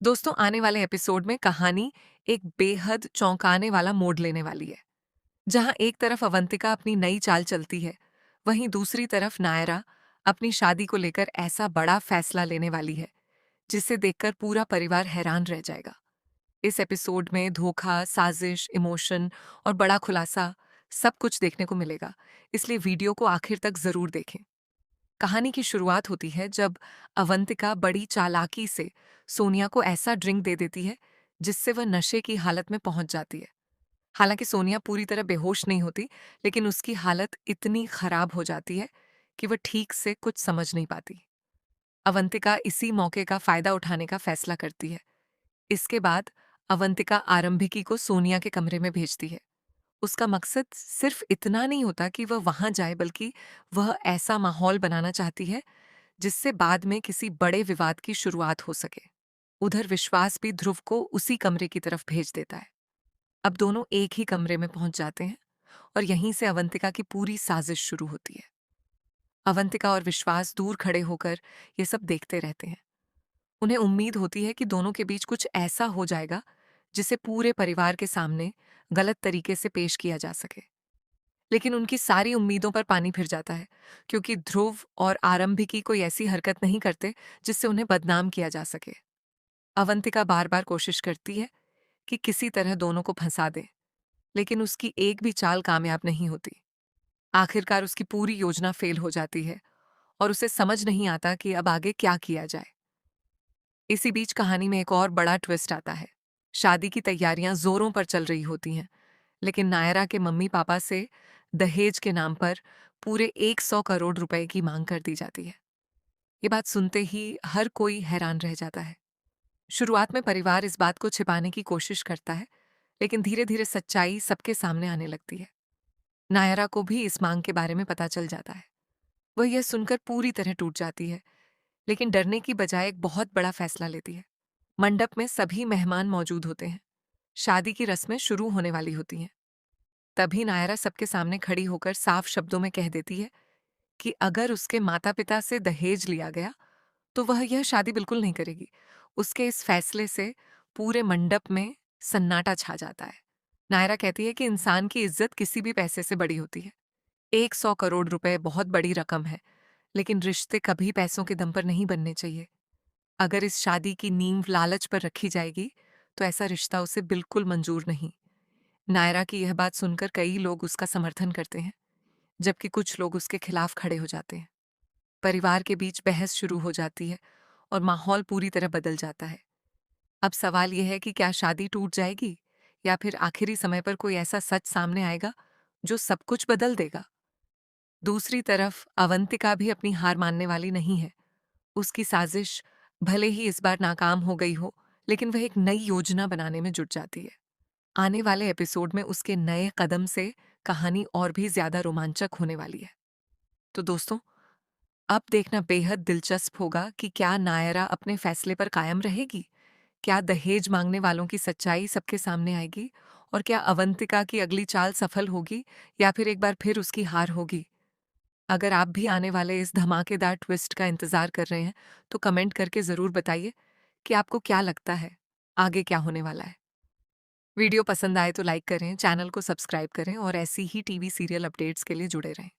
दोस्तों, आने वाले एपिसोड में कहानी एक बेहद चौंकाने वाला मोड़ लेने वाली है। जहां एक तरफ अवंतिका अपनी नई चाल चलती है, वहीं दूसरी तरफ नायरा अपनी शादी को लेकर ऐसा बड़ा फैसला लेने वाली है जिसे देखकर पूरा परिवार हैरान रह जाएगा। इस एपिसोड में धोखा, साजिश, इमोशन और बड़ा खुलासा सब कुछ देखने को मिलेगा, इसलिए वीडियो को आखिर तक जरूर देखें। कहानी की शुरुआत होती है जब अवंतिका बड़ी चालाकी से सोनिया को ऐसा ड्रिंक दे देती है जिससे वह नशे की हालत में पहुंच जाती है। हालांकि सोनिया पूरी तरह बेहोश नहीं होती, लेकिन उसकी हालत इतनी खराब हो जाती है कि वह ठीक से कुछ समझ नहीं पाती। अवंतिका इसी मौके का फायदा उठाने का फैसला करती है। इसके बाद अवंतिका आरंभिकी को सोनिया के कमरे में भेजती है। उसका मकसद सिर्फ इतना नहीं होता कि वह वहां जाए, बल्कि वह ऐसा माहौल बनाना चाहती है जिससे बाद में किसी बड़े विवाद की शुरुआत हो सके। उधर विश्वास भी ध्रुव को उसी कमरे की तरफ भेज देता है। अब दोनों एक ही कमरे में पहुंच जाते हैं और यहीं से अवंतिका की पूरी साजिश शुरू होती है। अवंतिका और विश्वास दूर खड़े होकर ये सब देखते रहते हैं। उन्हें उम्मीद होती है कि दोनों के बीच कुछ ऐसा हो जाएगा जिसे पूरे परिवार के सामने गलत तरीके से पेश किया जा सके। लेकिन उनकी सारी उम्मीदों पर पानी फिर जाता है, क्योंकि ध्रुव और आरंभिकी कोई ऐसी हरकत नहीं करते जिससे उन्हें बदनाम किया जा सके। अवंतिका बार बार कोशिश करती है कि किसी तरह दोनों को फंसा दे, लेकिन उसकी एक भी चाल कामयाब नहीं होती। आखिरकार उसकी पूरी योजना फेल हो जाती है और उसे समझ नहीं आता कि अब आगे क्या किया जाए। इसी बीच कहानी में एक और बड़ा ट्विस्ट आता है। शादी की तैयारियां जोरों पर चल रही होती हैं, लेकिन नायरा के मम्मी पापा से दहेज के नाम पर पूरे 100 करोड़ रुपए की मांग कर दी जाती है। ये बात सुनते ही हर कोई हैरान रह जाता है। शुरुआत में परिवार इस बात को छिपाने की कोशिश करता है, लेकिन धीरे धीरे सच्चाई सबके सामने आने लगती है। नायरा को भी इस मांग के बारे में पता चल जाता है। वह यह सुनकर पूरी तरह टूट जाती है, लेकिन डरने की बजाय एक बहुत बड़ा फैसला लेती है। मंडप में सभी मेहमान मौजूद होते हैं। शादी की रस्में शुरू होने वाली होती हैं। तभी नायरा सबके सामने खड़ी होकर साफ शब्दों में कह देती है कि अगर उसके माता पिता से दहेज लिया गया तो वह यह शादी बिल्कुल नहीं करेगी। उसके इस फैसले से पूरे मंडप में सन्नाटा छा जाता है। नायरा कहती है कि इंसान की इज्जत किसी भी पैसे से बड़ी होती है। 100 करोड़ रुपए बहुत बड़ी रकम है, लेकिन रिश्ते कभी पैसों के दम पर नहीं बनने चाहिए। अगर इस शादी की नींव लालच पर रखी जाएगी तो ऐसा रिश्ता उसे बिल्कुल मंजूर नहीं। नायरा की यह बात सुनकर कई लोग उसका समर्थन करते हैं, जबकि कुछ लोग उसके खिलाफ खड़े हो जाते हैं। परिवार के बीच बहस शुरू हो जाती है और माहौल पूरी तरह बदल जाता है। अब सवाल यह है कि क्या शादी टूट जाएगी, या फिर आखिरी समय पर कोई ऐसा सच सामने आएगा जो सब कुछ बदल देगा। दूसरी तरफ अवंतिका भी अपनी हार मानने वाली नहीं है। उसकी साजिश भले ही इस बार नाकाम हो गई हो, लेकिन वह एक नई योजना बनाने में जुट जाती है। आने वाले एपिसोड में उसके नए कदम से कहानी और भी ज्यादा रोमांचक होने वाली है। तो दोस्तों, अब देखना बेहद दिलचस्प होगा कि क्या नायरा अपने फैसले पर कायम रहेगी, क्या दहेज मांगने वालों की सच्चाई सबके सामने आएगी, और क्या अवंतिका की अगली चाल सफल होगी या फिर एक बार फिर उसकी हार होगी। अगर आप भी आने वाले इस धमाकेदार ट्विस्ट का इंतजार कर रहे हैं, तो कमेंट करके जरूर बताइए कि आपको क्या लगता है आगे क्या होने वाला है। वीडियो पसंद आए तो लाइक करें, चैनल को सब्सक्राइब करें और ऐसी ही टीवी सीरियल अपडेट्स के लिए जुड़े रहें।